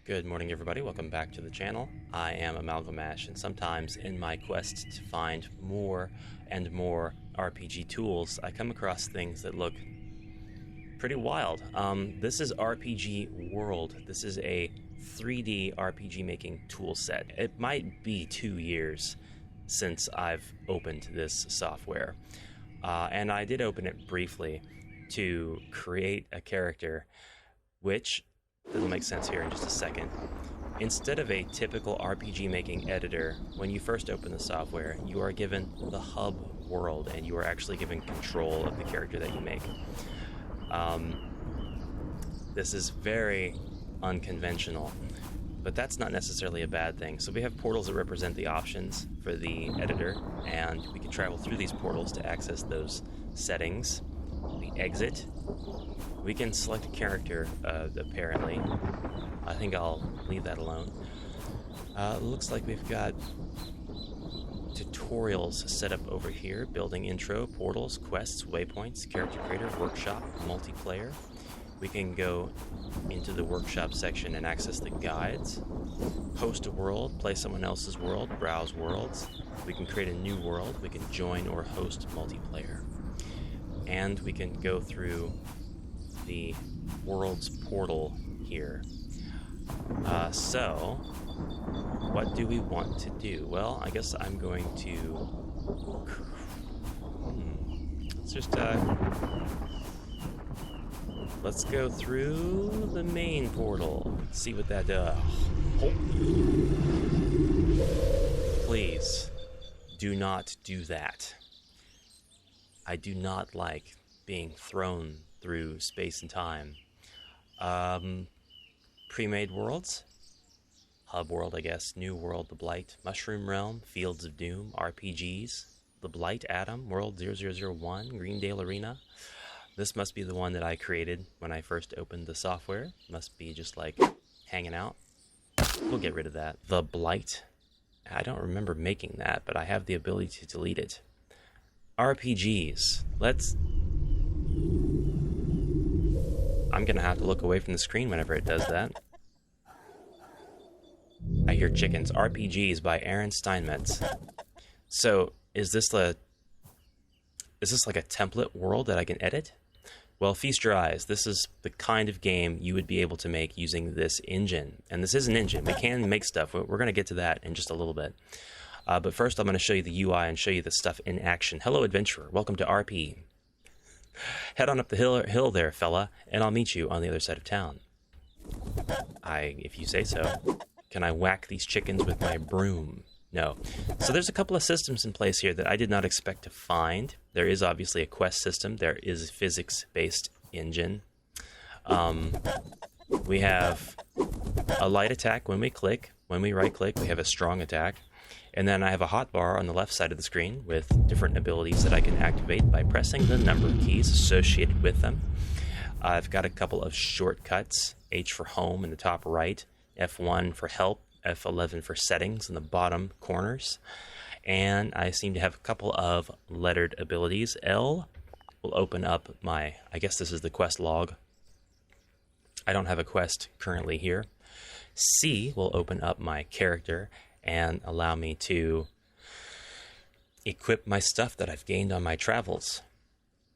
Good morning, everybody. Welcome back to the channel. I am Amalgamash, and sometimes in my quest to find more and more RPG tools, I come across things that look pretty wild. This is RPG World. This is a 3D RPG making tool set. It might be 2 years since I've opened this software, and I did open it briefly to create a character, which it'll make sense here in just a second. Instead of a typical RPG making editor, when you first open the software, you are given the hub world and you are actually given control of the character that you make. This is very unconventional, but that's not necessarily a bad thing. So we have portals that represent the options for the editor, and we can travel through these portals to access those settings. We exit. We can select a character, apparently. I think I'll leave that alone. Looks like we've got tutorials set up over here. Building intro, portals, quests, waypoints, character creator, workshop, multiplayer. We can go into the workshop section and access the guides. Host a world, play someone else's world, browse worlds. We can create a new world. We can join or host multiplayer. And we can go through the world's portal here. So what do we want to do? Well, I guess I'm going to let's go through the main portal, see what that does. Please do not do that. I do not like being thrown through space and time. Pre-made worlds. Hub world, I guess. New world, the Blight. Mushroom Realm, Fields of Doom, RPGs. The Blight Atom, World 0001, Greendale Arena. This must be the one that I created when I first opened the software. Must be just like hanging out. We'll get rid of that. The Blight. I don't remember making that, but I have the ability to delete it. RPGs. I'm gonna have to look away from the screen whenever it does that. I hear chickens. RPGs by Aaron Steinmetz. So, is this like a template world that I can edit? Well, feast your eyes. This is the kind of game you would be able to make using this engine. And this is an engine. We can make stuff. We're going to get to that in just a little bit. But first, I'm going to show you the UI and show you the stuff in action. Hello, adventurer. Welcome to RP. Head on up the hill there, fella, and I'll meet you on the other side of town. If you say so. Can I whack these chickens with my broom? No. So there's a couple of systems in place here that I did not expect to find. There is obviously a quest system. There is a physics-based engine. We have a light attack when we click. When we right-click, we have a strong attack. And then I have a hotbar on the left side of the screen with different abilities that I can activate by pressing the number keys associated with them. I've got a couple of shortcuts. H for home in the top right, F1 for help, F11 for settings in the bottom corners. And I seem to have a couple of lettered abilities. L will open up I guess this is the quest log. I don't have a quest currently here. C will open up my character and allow me to equip my stuff that I've gained on my travels.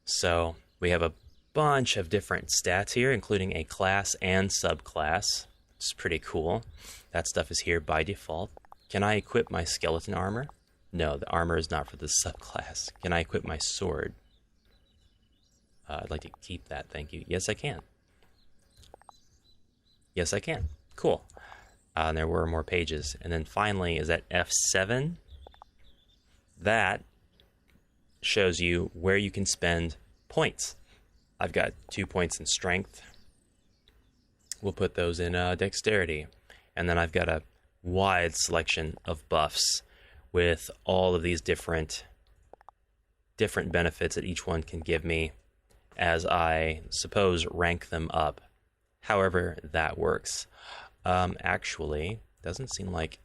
So we have a bunch of different stats here, including a class and subclass. It's pretty cool. That stuff is here by default. Can I equip my skeleton armor? No, the armor is not for the subclass. Can I equip my sword? I'd like to keep that, thank you. Yes, I can. Yes, I can. Cool. And there were more pages. And then finally is at F7. That shows you where you can spend points. I've got 2 points in strength. We'll put those in dexterity. And then I've got a wide selection of buffs with all of these different benefits that each one can give me as I suppose rank them up. However that works. Actually, doesn't seem like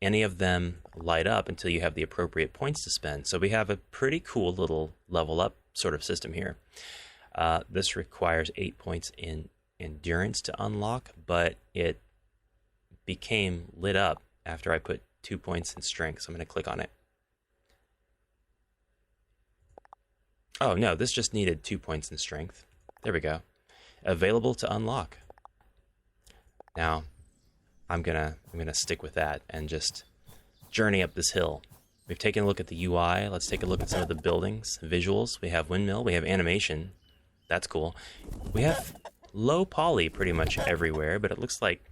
any of them light up until you have the appropriate points to spend. So we have a pretty cool little level up sort of system here. This requires 8 points in endurance to unlock, but it became lit up after I put 2 points in strength, so I'm going to click on it. Oh no, this just needed 2 points in strength. There we go. Available to unlock. Now, I'm gonna stick with that and just journey up this hill. We've taken a look at the UI. Let's take a look at some of the buildings, visuals. We have windmill. We have animation. That's cool. We have low poly pretty much everywhere, but it looks like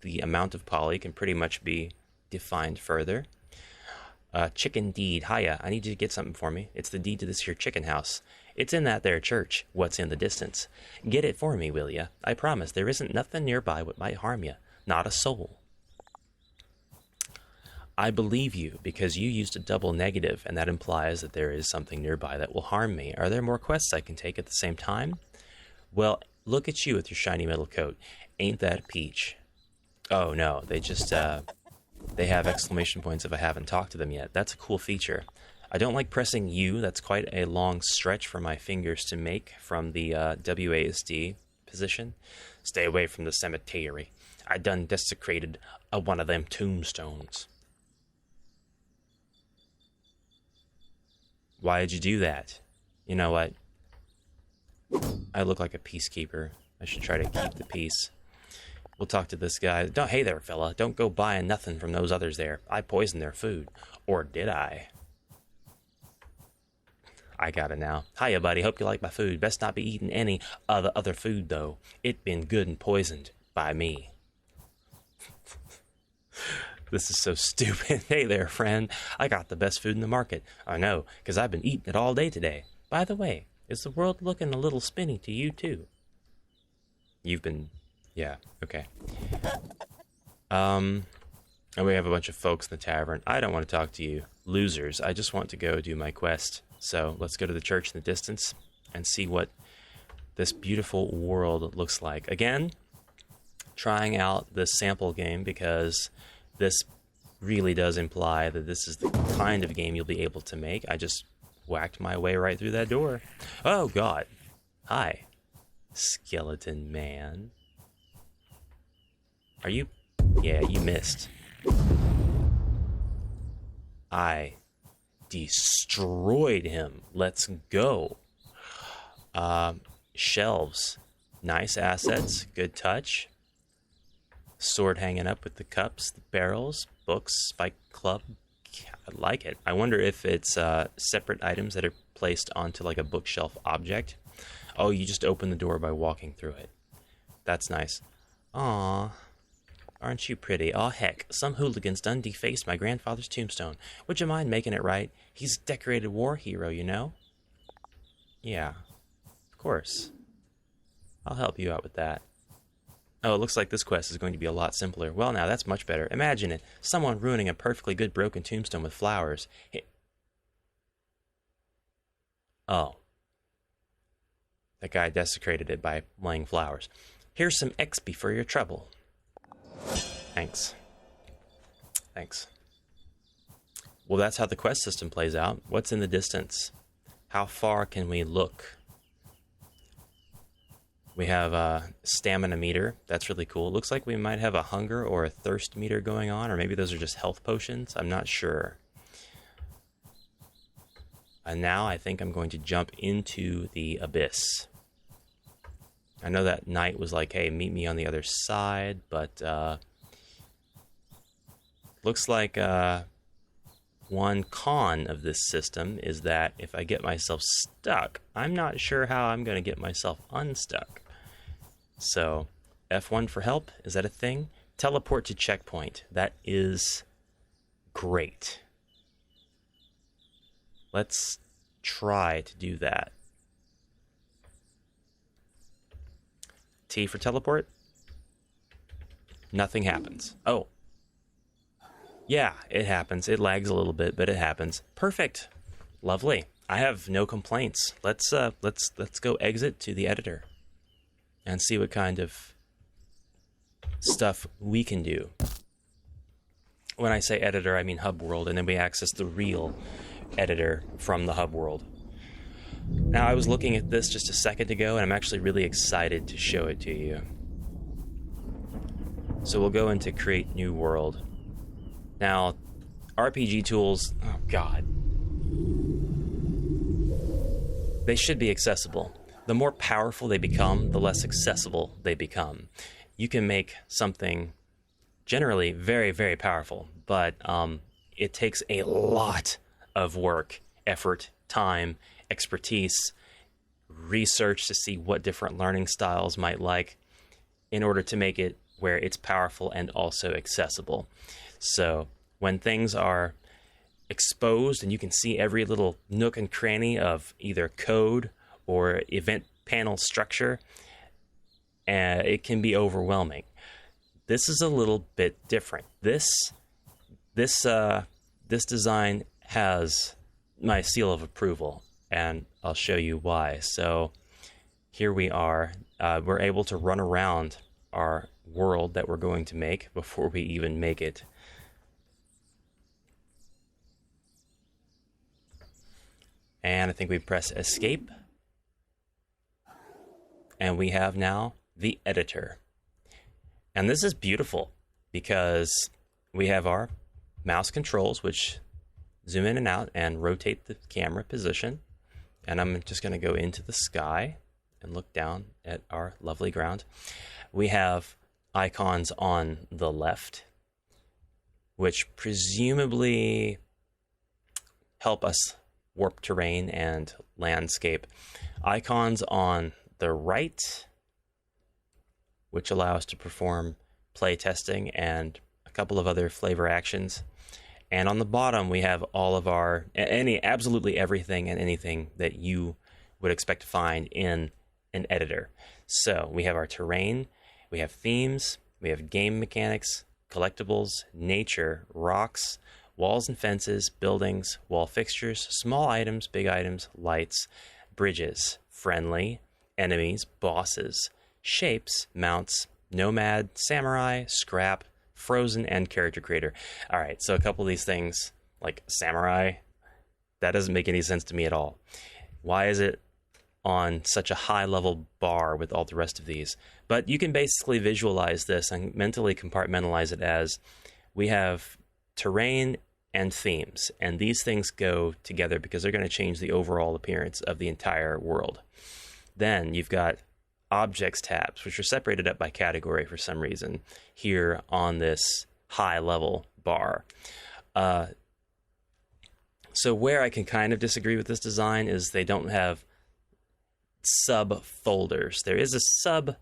the amount of poly can pretty much be defined further. Chicken deed. Hiya, I need you to get something for me. It's the deed to this here chicken house. It's in that there church. What's in the distance? Get it for me, will ya? I promise there isn't nothing nearby what might harm ya. Not a soul. I believe you because you used a double negative, and that implies that there is something nearby that will harm me. Are there more quests I can take at the same time? Well, look at you with your shiny metal coat. Ain't that a peach? Oh no, they just, they have exclamation points if I haven't talked to them yet. That's a cool feature. I don't like pressing U. That's quite a long stretch for my fingers to make from the WASD position. Stay away from the cemetery. I done desecrated one of them tombstones. Why did you do that? You know what? I look like a peacekeeper. I should try to keep the peace. We'll talk to this guy. Hey there, fella. Don't go buying nothing from those others there. I poisoned their food. Or did I? I got it now. Hiya, buddy. Hope you like my food. Best not be eating any other food, though. It been good and poisoned by me. This is so stupid. Hey there, friend. I got the best food in the market. I know, because I've been eating it all day today. By the way, is the world looking a little spinny to you, too? You've been... Yeah, okay. And we have a bunch of folks in the tavern. I don't want to talk to you. Losers. I just want to go do my quest. So let's go to the church in the distance and see what this beautiful world looks like. Again, trying out this sample game because this really does imply that this is the kind of game you'll be able to make. I just whacked my way right through that door. Oh, God. Hi, skeleton man. Are you... Yeah, you missed. I destroyed him. Let's go. Shelves. Nice assets. Good touch. Sword hanging up with the cups, the barrels, books, spike club. I like it. I wonder if it's separate items that are placed onto like a bookshelf object. Oh, you just open the door by walking through it. That's nice. Aww. Aren't you pretty? Aw, heck, some hooligans done defaced my grandfather's tombstone. Would you mind making it right? He's a decorated war hero, you know? Yeah, of course. I'll help you out with that. Oh, it looks like this quest is going to be a lot simpler. Well, now, that's much better. Imagine it. Someone ruining a perfectly good broken tombstone with flowers. Oh. That guy desecrated it by laying flowers. Here's some XP for your trouble. Thanks. Thanks. Well, that's how the quest system plays out. What's in the distance? How far can we look? We have a stamina meter. That's really cool. It looks like we might have a hunger or a thirst meter going on, or maybe those are just health potions. I'm not sure. And now I think I'm going to jump into the abyss. I know that knight was like, hey, meet me on the other side, but looks like one con of this system is that if I get myself stuck, I'm not sure how I'm going to get myself unstuck. So, F1 for help, is that a thing? Teleport to checkpoint. That is great. Let's try to do that. T for teleport. Nothing happens. Oh. Yeah, it happens. It lags a little bit, but it happens. Perfect. Lovely. I have no complaints. Let's go exit to the editor and see what kind of stuff we can do. When I say editor, I mean hub world, and then we access the real editor from the hub world. Now, I was looking at this just a second ago, and I'm actually really excited to show it to you. So we'll go into create new world. Now, RPG tools, oh God, they should be accessible. The more powerful they become, the less accessible they become. You can make something generally very, very powerful, but it takes a lot of work, effort, time, expertise, research to see what different learning styles might like in order to make it where it's powerful and also accessible. So when things are exposed and you can see every little nook and cranny of either code or event panel structure, it can be overwhelming. This is a little bit different. This design has my seal of approval, and I'll show you why. So here we are. We're able to run around our world that we're going to make before we even make it. And I think we press escape. And we have now the editor. And this is beautiful because we have our mouse controls, which zoom in and out and rotate the camera position. And I'm just going to go into the sky and look down at our lovely ground. We have icons on the left, which presumably help us warp terrain and landscape. Icons on the right, which allow us to perform play testing and a couple of other flavor actions. And on the bottom, we have all of our, absolutely everything and anything that you would expect to find in an editor. So we have our terrain, we have themes, we have game mechanics, collectibles, nature, rocks, walls and fences, buildings, wall fixtures, small items, big items, lights, bridges, friendly, enemies, bosses, shapes, mounts, nomad, samurai, scrap, frozen, and character creator. All right, so a couple of these things, like samurai, that doesn't make any sense to me at all. Why is it on such a high level bar with all the rest of these? But you can basically visualize this and mentally compartmentalize it as we have terrain and themes, and these things go together because they're going to change the overall appearance of the entire world. Then you've got objects tabs, which are separated up by category for some reason here on this high level bar. So where I can kind of disagree with this design is they don't have sub folders. There is a sub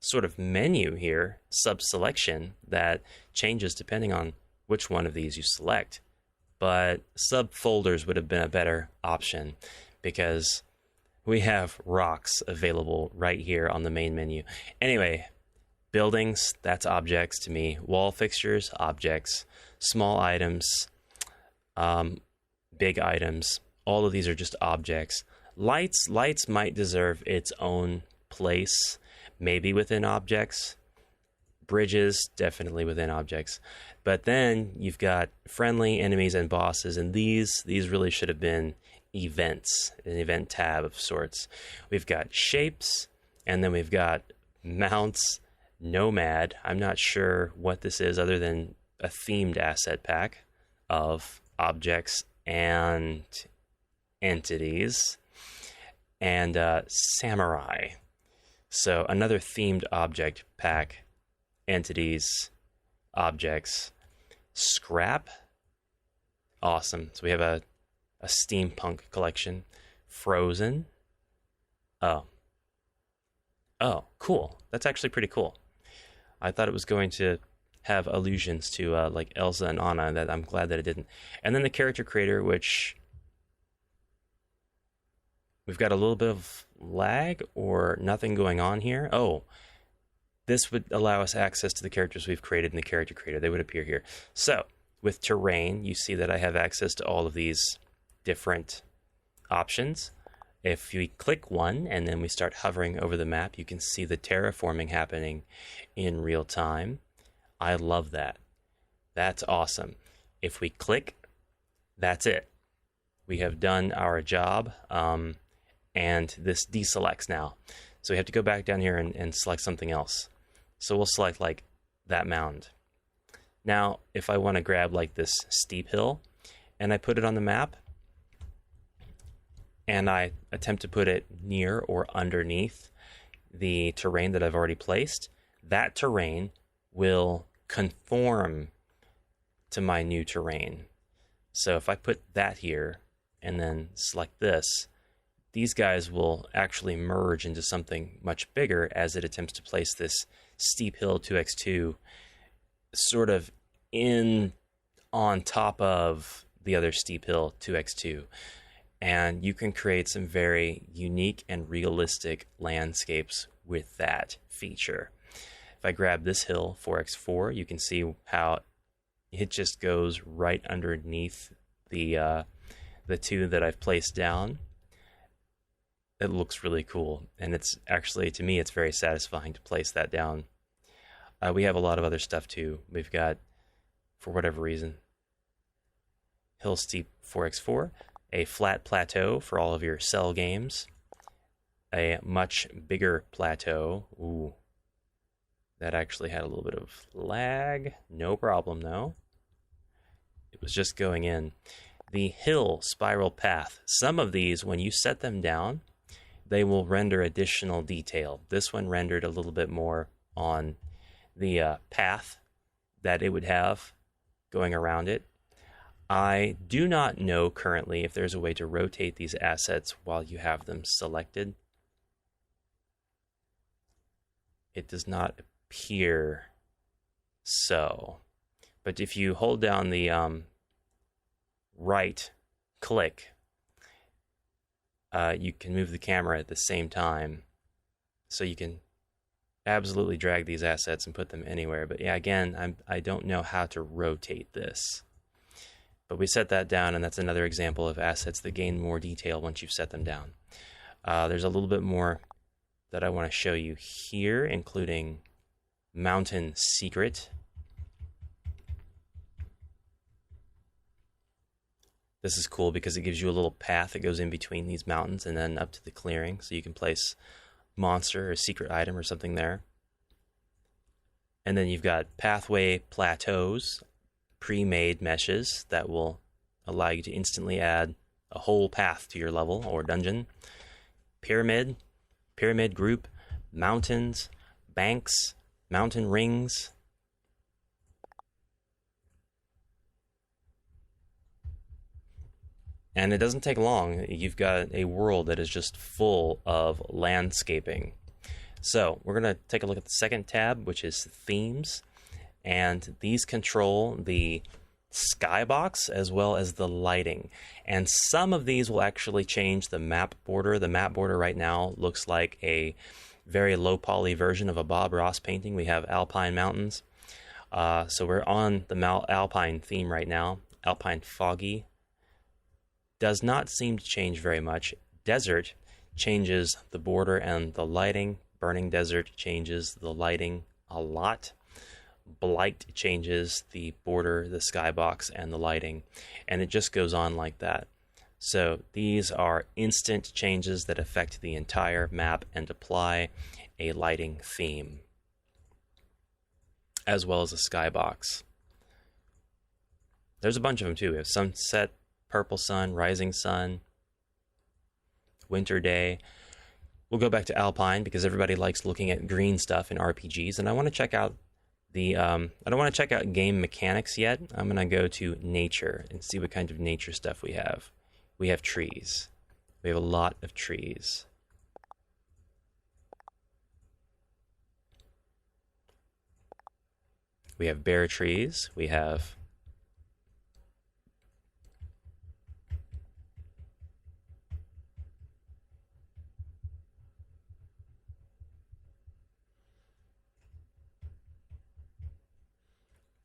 sort of menu here, sub selection, that changes depending on which one of these you select. But sub folders would have been a better option because we have rocks available right here on the main menu. Anyway, buildings, that's objects to me. Wall fixtures, objects. Small items, big items. All of these are just objects. Lights might deserve its own place, maybe within objects. Bridges, definitely within objects. But then you've got friendly, enemies, and bosses, and these really should have been events, an event tab of sorts. We've got shapes, and then we've got mounts, nomad. I'm not sure what this is other than a themed asset pack of objects and entities, and samurai. So another themed object pack, entities, objects, scrap. Awesome. So we have a steampunk collection. Frozen. Oh, cool. That's actually pretty cool. I thought it was going to have allusions to like Elsa and Anna, that I'm glad that it didn't. And then the character creator, which we've got a little bit of lag or nothing going on here. Oh, this would allow us access to the characters we've created in the character creator. They would appear here. So with terrain, you see that I have access to all of these different options. If we click one and then we start hovering over the map, you can see the terraforming happening in real time. I love that. That's awesome. If we click, that's it. We have done our job, and this deselects now. So we have to go back down here and select something else. So we'll select like that mound. Now, if I want to grab like this steep hill and I put it on the map and I attempt to put it near or underneath the terrain that I've already placed, that terrain will conform to my new terrain. So if I put that here and then select this, these guys will actually merge into something much bigger as it attempts to place this steep hill 2x2 sort of in on top of the other steep hill 2x2. And you can create some very unique and realistic landscapes with that feature. If I grab this hill 4x4, you can see how it just goes right underneath the two that I've placed down. It looks really cool, and it's actually, to me, it's very satisfying to place that down. We have a lot of other stuff too. We've got, for whatever reason, hill steep 4x4, a flat plateau for all of your cell games, a much bigger plateau. Ooh, that actually had a little bit of lag. No problem though. It was just going in. The hill spiral path. Some of these, when you set them down, they will render additional detail. This one rendered a little bit more on the path that it would have going around it. I do not know currently if there's a way to rotate these assets while you have them selected. It does not appear so. But if you hold down the right click, you can move the camera at the same time. So you can absolutely drag these assets and put them anywhere. But yeah, again, I don't know how to rotate this. But we set that down, and that's another example of assets that gain more detail once you've set them down. There's a little bit more that I want to show you here, including Mountain Secret. This is cool because it gives you a little path that goes in between these mountains and then up to the clearing, so you can place monster or secret item or something there. And then you've got pathway plateaus, pre-made meshes that will allow you to instantly add a whole path to your level or dungeon. Pyramid group, mountains, banks, mountain rings. And it doesn't take long. You've got a world that is just full of landscaping. So we're going to take a look at the second tab, which is themes. And these control the skybox as well as the lighting. And some of these will actually change the map border. The map border right now looks like a very low poly version of a Bob Ross painting. We have Alpine Mountains. So we're on the Alpine theme right now. Alpine Foggy. Does not seem to change very much. Desert changes the border and the lighting. Burning Desert changes the lighting a lot. Blight changes the border, the skybox, and the lighting. And it just goes on like that. So these are instant changes that affect the entire map and apply a lighting theme, as well as a skybox. There's a bunch of them too. We have sunset, purple sun, rising sun, winter day. We'll go back to Alpine because everybody likes looking at green stuff in RPGs, and I want to check out I don't want to check out game mechanics yet. I'm going to go to nature and see what kind of nature stuff we have. We have trees. We have a lot of trees. We have bare trees. We have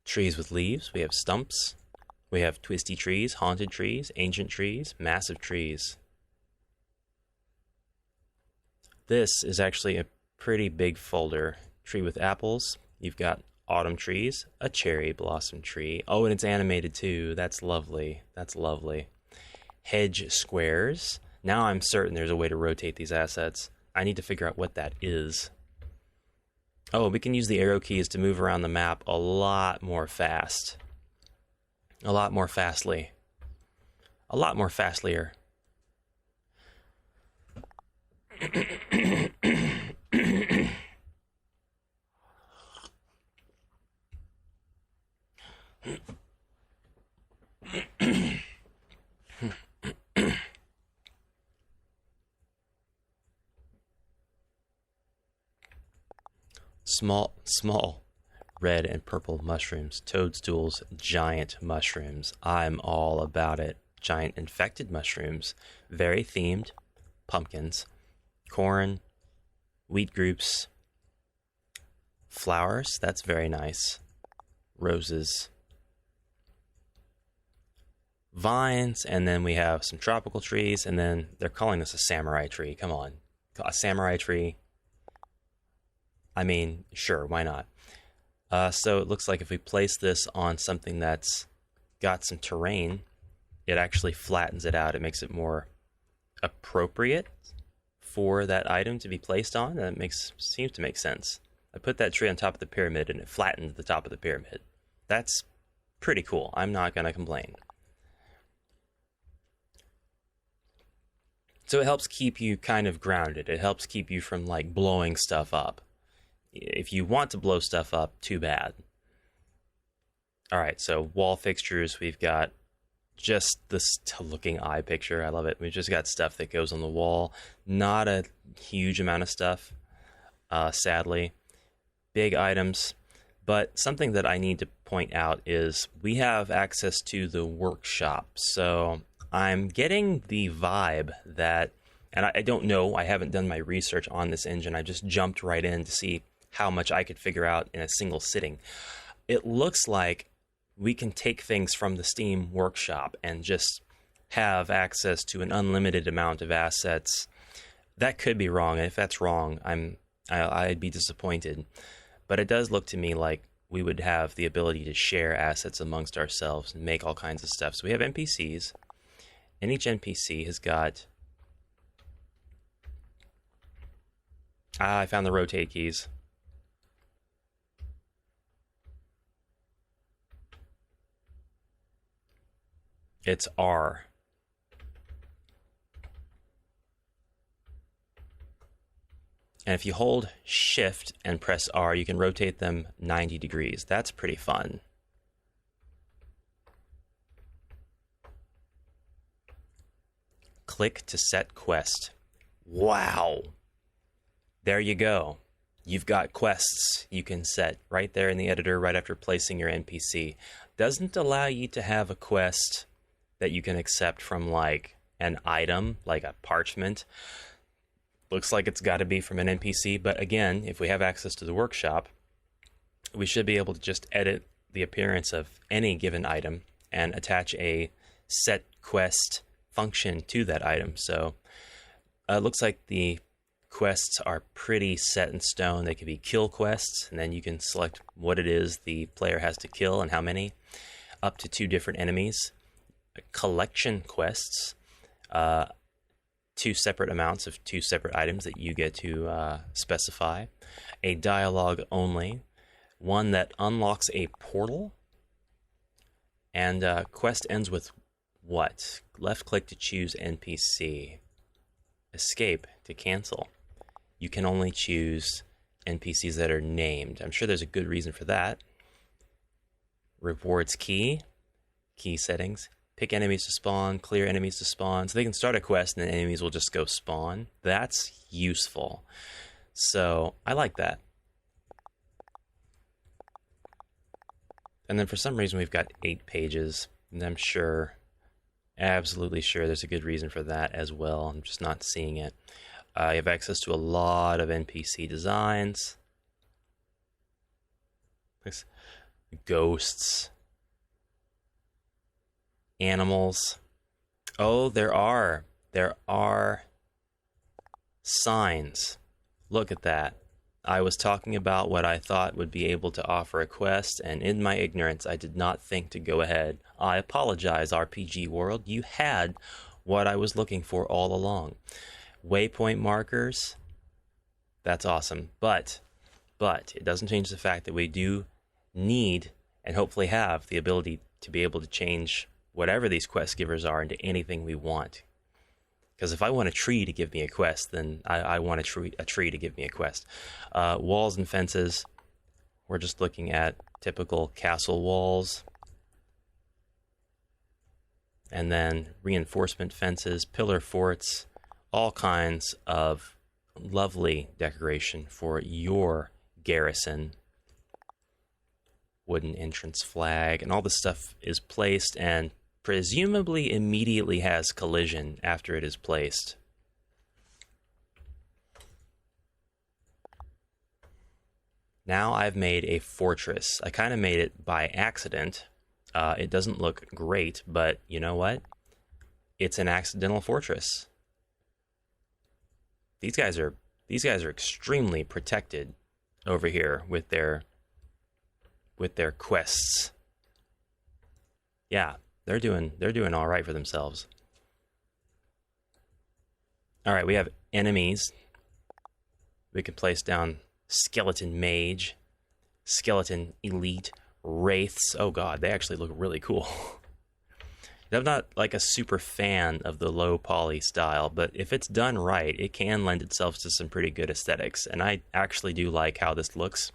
trees with leaves. We have stumps. We have twisty trees, haunted trees, ancient trees, massive trees. This is actually a pretty big folder. Tree with apples. You've got autumn trees, a cherry blossom tree. Oh, and it's animated too. That's lovely. That's lovely. Hedge squares. Now I'm certain there's a way to rotate these assets. I need to figure out what that is. Oh, we can use the arrow keys to move around the map a lot more fast. A lot more fastly. A lot more fastlier. Small red and purple mushrooms, toadstools, giant mushrooms. I'm all about it. Giant infected mushrooms, very themed, pumpkins, corn, wheat groups, flowers, that's very nice, roses, vines, and then we have some tropical trees, and then they're calling this a samurai tree. Come on, a samurai tree. I mean, sure, why not? So it looks like if we place this on something that's got some terrain, it actually flattens it out. It makes it more appropriate for that item to be placed on. That seems to make sense. I put that tree on top of the pyramid and it flattened the top of the pyramid. That's pretty cool. I'm not going to complain. So it helps keep you kind of grounded. It helps keep you from like blowing stuff up. If you want to blow stuff up, too bad. All right, so wall fixtures, we've got just this looking eye picture. I love it. We've just got stuff that goes on the wall. Not a huge amount of stuff, sadly. Big items. But something that I need to point out is we have access to the workshop. So I'm getting the vibe that, and I don't know, I haven't done my research on this engine. I just jumped right in to see how much I could figure out in a single sitting. It looks like we can take things from the Steam workshop and just have access to an unlimited amount of assets. That could be wrong. And if that's wrong, I'd be disappointed. But it does look to me like we would have the ability to share assets amongst ourselves and make all kinds of stuff. So we have NPCs, and each NPC has got... I found the rotate keys. It's R. And if you hold Shift and press R, you can rotate them 90 degrees. That's pretty fun. Click to set quest. Wow. There you go. You've got quests you can set right there in the editor right after placing your NPC. Doesn't allow you to have a quest that you can accept from like an item, like a parchment. Looks like it's got to be from an NPC, but again, if we have access to the workshop, we should be able to just edit the appearance of any given item and attach a set quest function to that item. So it looks like the quests are pretty set in stone. They could be kill quests, and then you can select what it is the player has to kill and how many, up to 2 different enemies. Collection quests, 2 separate amounts of 2 separate items that you get to specify. A dialogue only, one that unlocks a portal, and quest ends with what? Left click to choose NPC. Escape to cancel. You can only choose NPCs that are named. I'm sure there's a good reason for that. Rewards key settings. Pick enemies to spawn, clear enemies to spawn. So they can start a quest and then enemies will just go spawn. That's useful. So I like that. And then for some reason we've got 8 pages. And I'm sure, absolutely sure there's a good reason for that as well. I'm just not seeing it. You have access to a lot of NPC designs. Ghosts. Animals. Oh, there are signs. Look at that. I was talking about what I thought would be able to offer a quest, and in my ignorance, I did not think to go ahead. I apologize, RPG World. You had what I was looking for all along. Waypoint markers. That's awesome. But But it doesn't change the fact that we do need and hopefully have the ability to be able to change whatever these quest givers are into anything we want. Because if I want a tree to give me a quest, then I want a tree to give me a quest. Walls and fences, we're just looking at typical castle walls. And then reinforcement fences, pillar forts, all kinds of lovely decoration for your garrison. Wooden entrance flag, and all this stuff is placed and presumably immediately has collision after it is placed. Now I've made a fortress. I kind of made it by accident. It doesn't look great, but you know what? It's an accidental fortress. These guys are extremely protected over here with their quests. Yeah, they're doing all right for themselves. All right, we have enemies. We can place down skeleton mage, skeleton elite, wraiths. Oh god, they actually look really cool. I'm not like a super fan of the low poly style, but if it's done right, it can lend itself to some pretty good aesthetics. And I actually do like how this looks,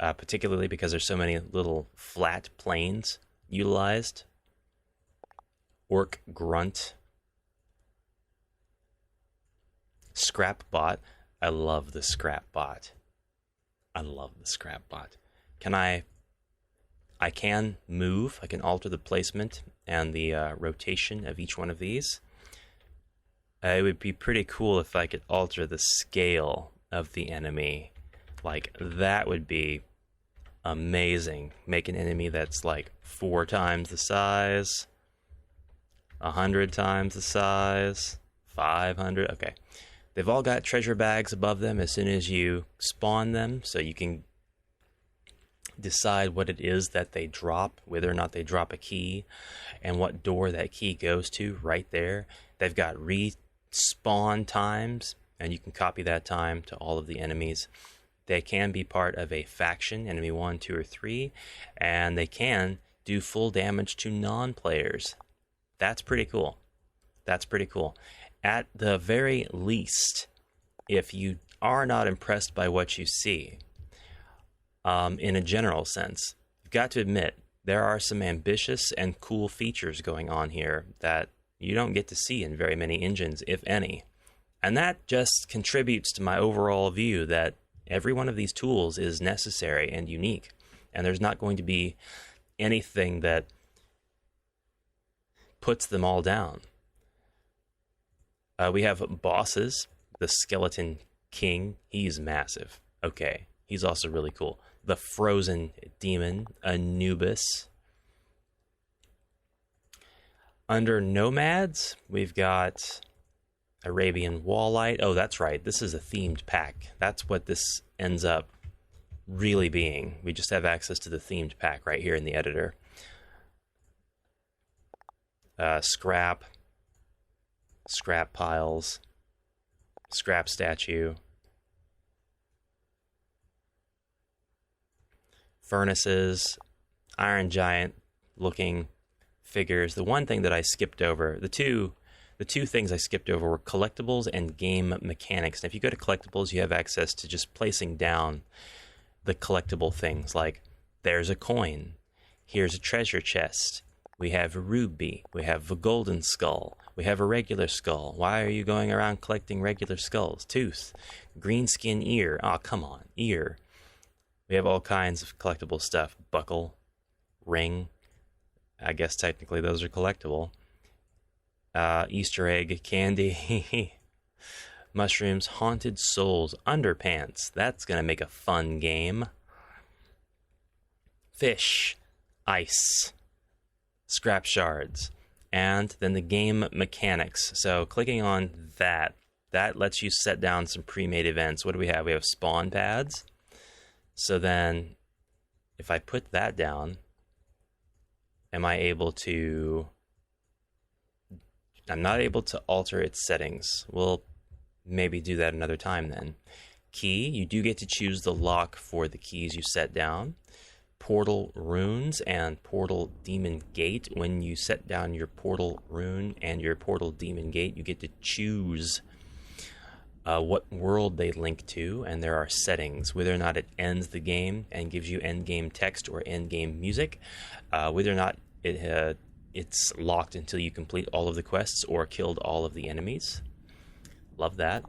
particularly because there's so many little flat planes utilized. Orc grunt. Scrapbot. I love the Scrapbot. I love the Scrapbot. I can move. I can alter the placement and the rotation of each one of these. It would be pretty cool if I could alter the scale of the enemy. Like, that would be amazing. Make an enemy that's like 4 times the size, 100 times the size, 500. Okay. They've all got treasure bags above them as soon as you spawn them, so you can decide what it is that they drop, whether or not they drop a key, and what door that key goes to right there. They've got respawn times, and you can copy that time to all of the enemies. They can be part of a faction, enemy 1, 2, or 3, and they can do full damage to non-players. That's pretty cool. That's pretty cool. At the very least, if you are not impressed by what you see, in a general sense, you've got to admit there are some ambitious and cool features going on here that you don't get to see in very many engines, if any. And that just contributes to my overall view that every one of these tools is necessary and unique, and there's not going to be anything that puts them all down. We have bosses. The Skeleton King, he's massive. Okay, he's also really cool. The Frozen Demon, Anubis. Under Nomads, we've got Arabian Wallite. Oh, that's right. This is a themed pack. That's what this ends up really being. We just have access to the themed pack right here in the editor. Scrap piles, scrap statue, furnaces, iron giant looking figures. The one thing that I skipped over, the two things I skipped over were collectibles and game mechanics. And if you go to collectibles, you have access to just placing down the collectible things, like there's a coin, here's a treasure chest, we have a ruby, we have a golden skull, we have a regular skull. Why are you going around collecting regular skulls? Tooth, green skin ear. Oh, come on, ear. We have all kinds of collectible stuff. Buckle, ring. I guess technically those are collectible. Easter egg candy. Mushrooms, haunted souls, underpants. That's going to make a fun game. Fish, ice, scrap shards, and then the game mechanics. So clicking on that lets you set down some pre-made events. What do we have? We have spawn pads. So then if I put that down, am I able to... I'm not able to alter its settings. We'll maybe do that another time then. key. You do get to choose the lock for the keys you set down. Portal runes and portal demon gate. When you set down your portal rune and your portal demon gate, you get to choose what world they link to, and there are settings, whether or not it ends the game and gives you end game text or end game music, whether or not it's locked until you complete all of the quests or killed all of the enemies. Love that.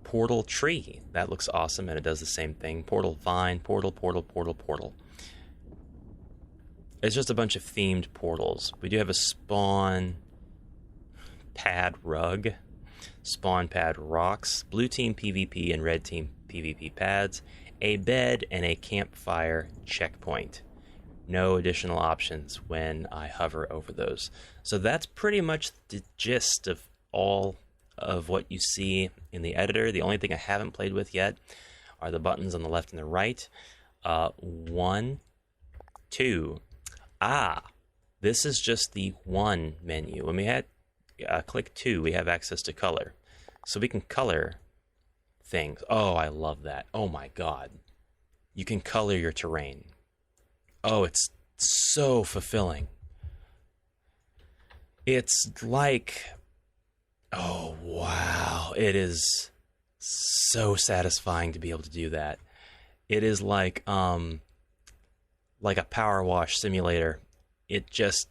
Portal tree, that looks awesome, and it does the same thing. Portal vine, portal, portal, portal, portal. It's just a bunch of themed portals. We do have a spawn pad rug, spawn pad rocks, blue team PvP and red team PvP pads, a bed, and a campfire checkpoint. No additional options when I hover over those. So that's pretty much the gist of all of what you see in the editor. The only thing I haven't played with yet are the buttons on the left and the right. 1, 2. This is just the one menu. When we had click 2, we have access to color. So we can color things. Oh, I love that. Oh my God. You can color your terrain. Oh, it's so fulfilling. It's like, oh wow. It is so satisfying to be able to do that. It is like a power wash simulator. It just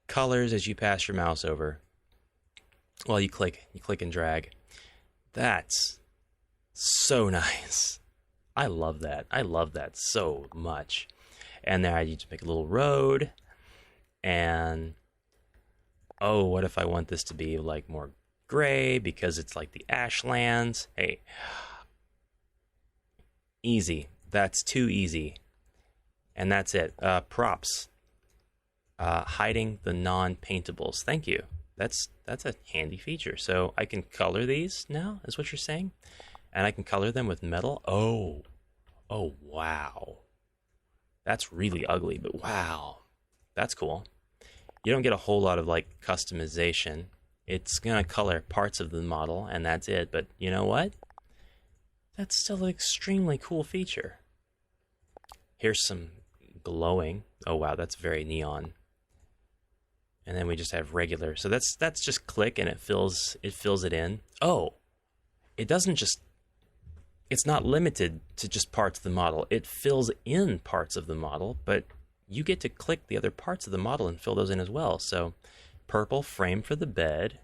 colors as you pass your mouse over. Well, you click and drag. That's so nice. I love that. I love that so much. And there you just make a little road. And oh, what if I want this to be like more gray because it's like the Ashlands? Hey, easy. That's too easy. And that's it. Props. Hiding the non-paintables. Thank you. That's a handy feature. So I can color these now, is what you're saying? And I can color them with metal. Oh, wow. That's really ugly, but wow. That's cool. You don't get a whole lot of like customization. It's going to color parts of the model, and that's it. But you know what? That's still an extremely cool feature. Here's some glowing. Oh wow, that's very neon. And then we just have regular. So that's just click and it fills it in. Oh, it's not limited to just parts of the model. It fills in parts of the model, but you get to click the other parts of the model and fill those in as well. So purple frame for the bed,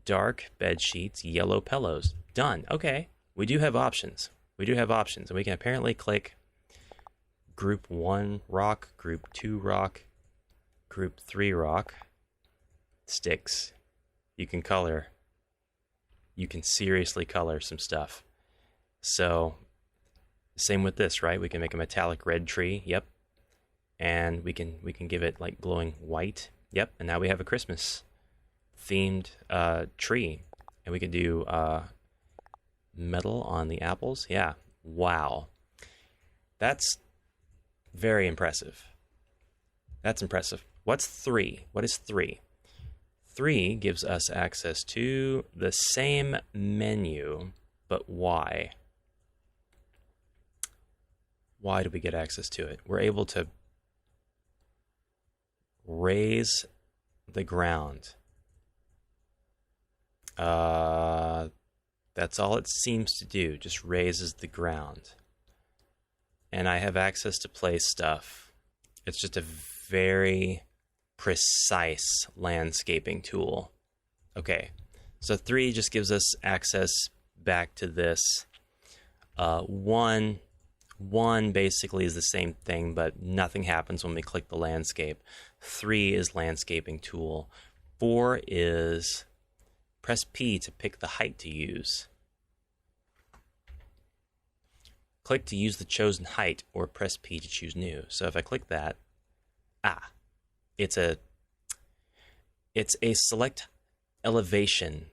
dark bed sheets, yellow pillows. Done. Okay. We do have options. And we can apparently click group 1 rock, group 2 rock, group 3 rock, sticks. You can color. You can seriously color some stuff. So, same with this, right? We can make a metallic red tree. Yep. And we can give it like glowing white. Yep. And now we have a Christmas themed tree. And we can do metal on the apples. Yeah. Wow. That's very impressive. That's impressive. What's 3? What is 3? 3 gives us access to the same menu, but why? Why do we get access to it? We're able to raise the ground. That's all it seems to do, just raises the ground. And I have access to place stuff. It's just a very precise landscaping tool. Okay, so 3 just gives us access back to this. 1 basically is the same thing, but nothing happens when we click the landscape. 3 is landscaping tool. 4 is press P to pick the height to use. Click to use the chosen height, or press P to choose new. So if I click that, it's a select elevation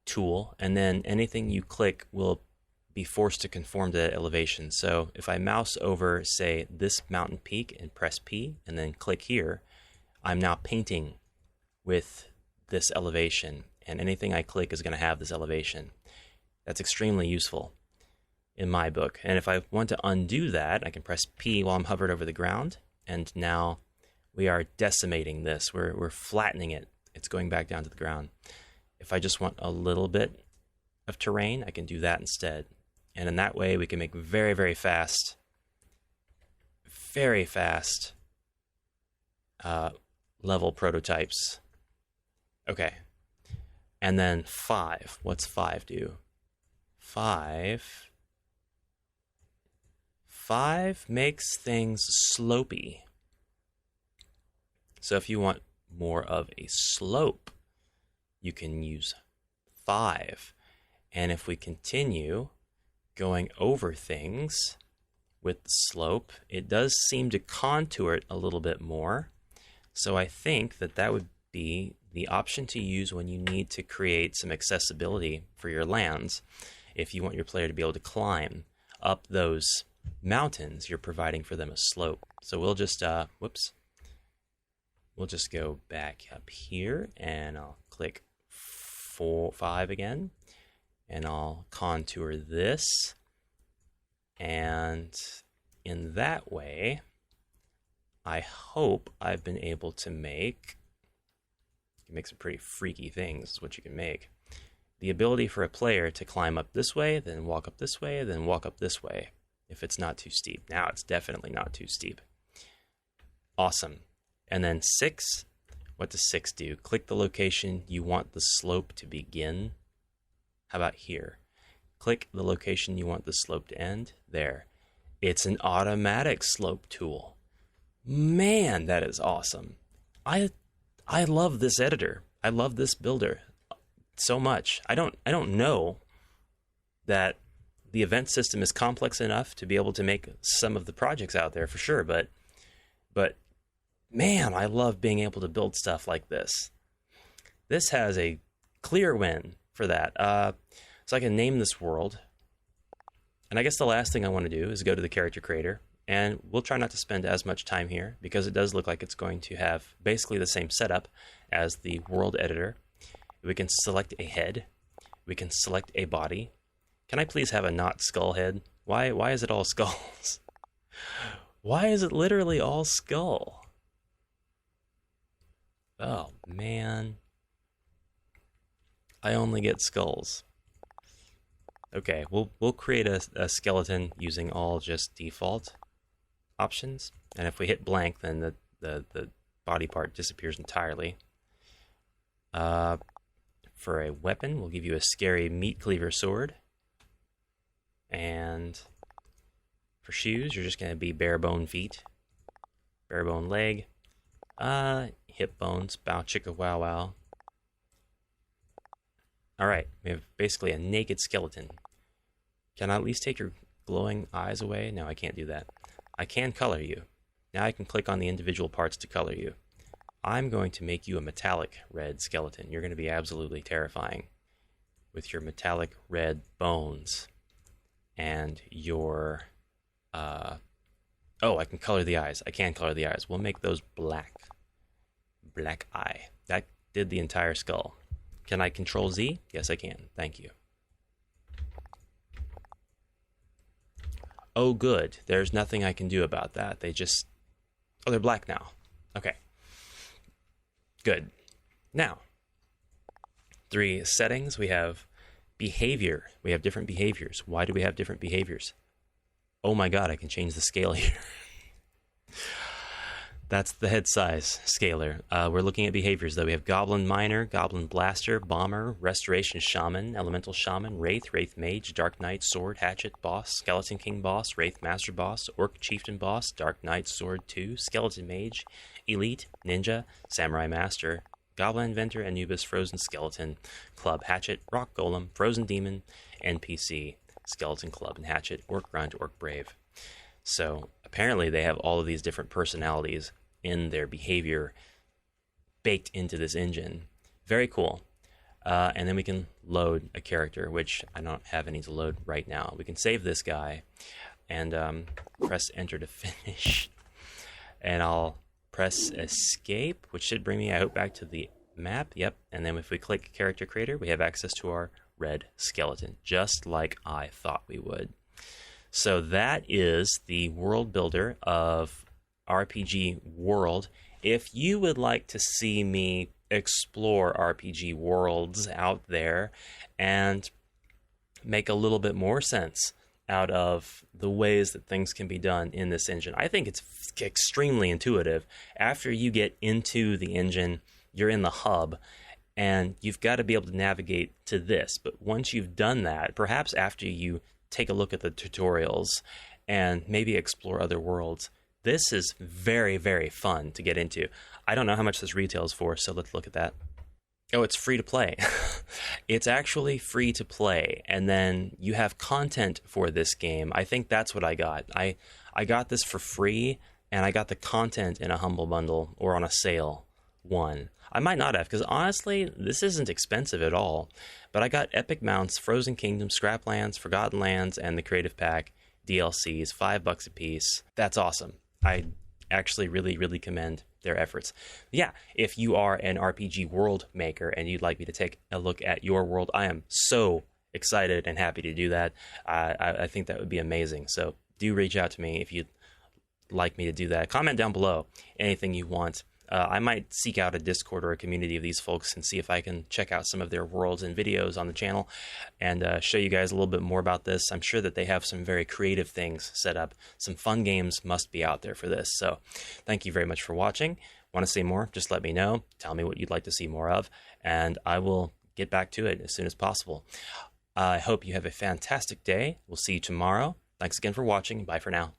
tool, and then anything you click will be forced to conform to that elevation. So if I mouse over, say, this mountain peak and press P, and then click here, I'm now painting with this elevation, and anything I click is going to have this elevation. That's extremely useful in my book. And if I want to undo that, I can press P while I'm hovered over the ground, and now we are decimating this. We're flattening it. It's going back down to the ground. If I just want a little bit of terrain, I can do that instead. And in that way, we can make very, very fast level prototypes. Okay. And then 5. What's 5 do? 5 makes things slopey. So if you want more of a slope, you can use 5. And if we continue going over things with the slope, it does seem to contour it a little bit more. So I think that would be the option to use when you need to create some accessibility for your lands. If you want your player to be able to climb up those mountains, you're providing for them a slope. So we'll just, we'll just go back up here, and I'll click 5 again, and I'll contour this. And in that way, I hope I've been able to make some pretty freaky things, is what you can make. The ability for a player to climb up this way, then walk up this way, then walk up this way, if it's not too steep. Now it's definitely not too steep. Awesome. And then 6, what does 6 do? Click the location you want the slope to begin. How about here? Click the location you want the slope to end. There. It's an automatic slope tool. Man, that is awesome. I love this editor. I love this builder so much. I don't know that the event system is complex enough to be able to make some of the projects out there for sure, but man, I love being able to build stuff like this. This has a clear win for that. So I can name this world. And I guess the last thing I want to do is go to the character creator. And we'll try not to spend as much time here because it does look like it's going to have basically the same setup as the world editor. We can select a head. We can select a body. Can I please have a not skull head? Why is it all skulls? Why is it literally all skull? Oh, man. I only get skulls. Okay, we'll create a skeleton using all just default options. And if we hit blank, then the body part disappears entirely. For a weapon, we'll give you a scary meat cleaver sword. And for shoes, you're just going to be bare bone feet, bare bone leg, hip bones, bow chicka wow wow. Alright, we have basically a naked skeleton. Can I at least take your glowing eyes away? No, I can't do that. I can color you. Now I can click on the individual parts to color you. I'm going to make you a metallic red skeleton. You're going to be absolutely terrifying with your metallic red bones and your... oh, I can color the eyes. I can color the eyes. We'll make those black. Black eye. That did the entire skull. Can I control Z? Yes, I can. Thank you. Oh, good. There's nothing I can do about that. They just... Oh, they're black now. Okay. Good. Now, 3 settings. We have behavior. We have different behaviors. Why do we have different behaviors? Oh my god, I can change the scale here. That's the head size scaler. We're looking at behaviors, though. We have Goblin Miner, Goblin Blaster, Bomber, Restoration Shaman, Elemental Shaman, Wraith, Wraith Mage, Dark Knight, Sword, Hatchet, Boss, Skeleton King Boss, Wraith Master Boss, Orc Chieftain Boss, Dark Knight, Sword 2, Skeleton Mage, Elite, Ninja, Samurai Master, Goblin Inventor, Anubis, Frozen Skeleton, Club, Hatchet, Rock Golem, Frozen Demon, NPC, Skeleton Club and Hatchet, Orc Grunt, Orc Brave. So apparently they have all of these different personalities in their behavior baked into this engine. Very cool. And then we can load a character, which I don't have any to load right now. We can save this guy and press enter to finish. And I'll press escape, which should bring me, I hope, back to the map. Yep. And then if we click character creator, we have access to our red skeleton, just like I thought we would. So that is the world builder of RPG World. If you would like to see me explore RPG worlds out there and make a little bit more sense out of the ways that things can be done in this engine, I think it's extremely intuitive. After you get into the engine, you're in the hub, and you've got to be able to navigate to this. But once you've done that, perhaps after you take a look at the tutorials and maybe explore other worlds, this is very, very fun to get into. I don't know how much this retails for, so let's look at that. Oh, it's free to play. It's actually free to play, and then you have content for this game. I think that's what I got. I got this for free, and I got the content in a Humble Bundle or on a sale one. I might not have, because honestly, this isn't expensive at all. But I got Epic Mounts, Frozen Kingdom, Scraplands, Forgotten Lands, and the Creative Pack DLCs, $5 a piece. That's awesome. I actually really, really commend their efforts. Yeah, if you are an RPG world maker and you'd like me to take a look at your world, I am so excited and happy to do that. I think that would be amazing. So do reach out to me if you'd like me to do that. Comment down below anything you want. I might seek out a Discord or a community of these folks and see if I can check out some of their worlds and videos on the channel and show you guys a little bit more about this. I'm sure that they have some very creative things set up. Some fun games must be out there for this. So thank you very much for watching. Want to see more? Just let me know. Tell me what you'd like to see more of, and I will get back to it as soon as possible. I hope you have a fantastic day. We'll see you tomorrow. Thanks again for watching. Bye for now.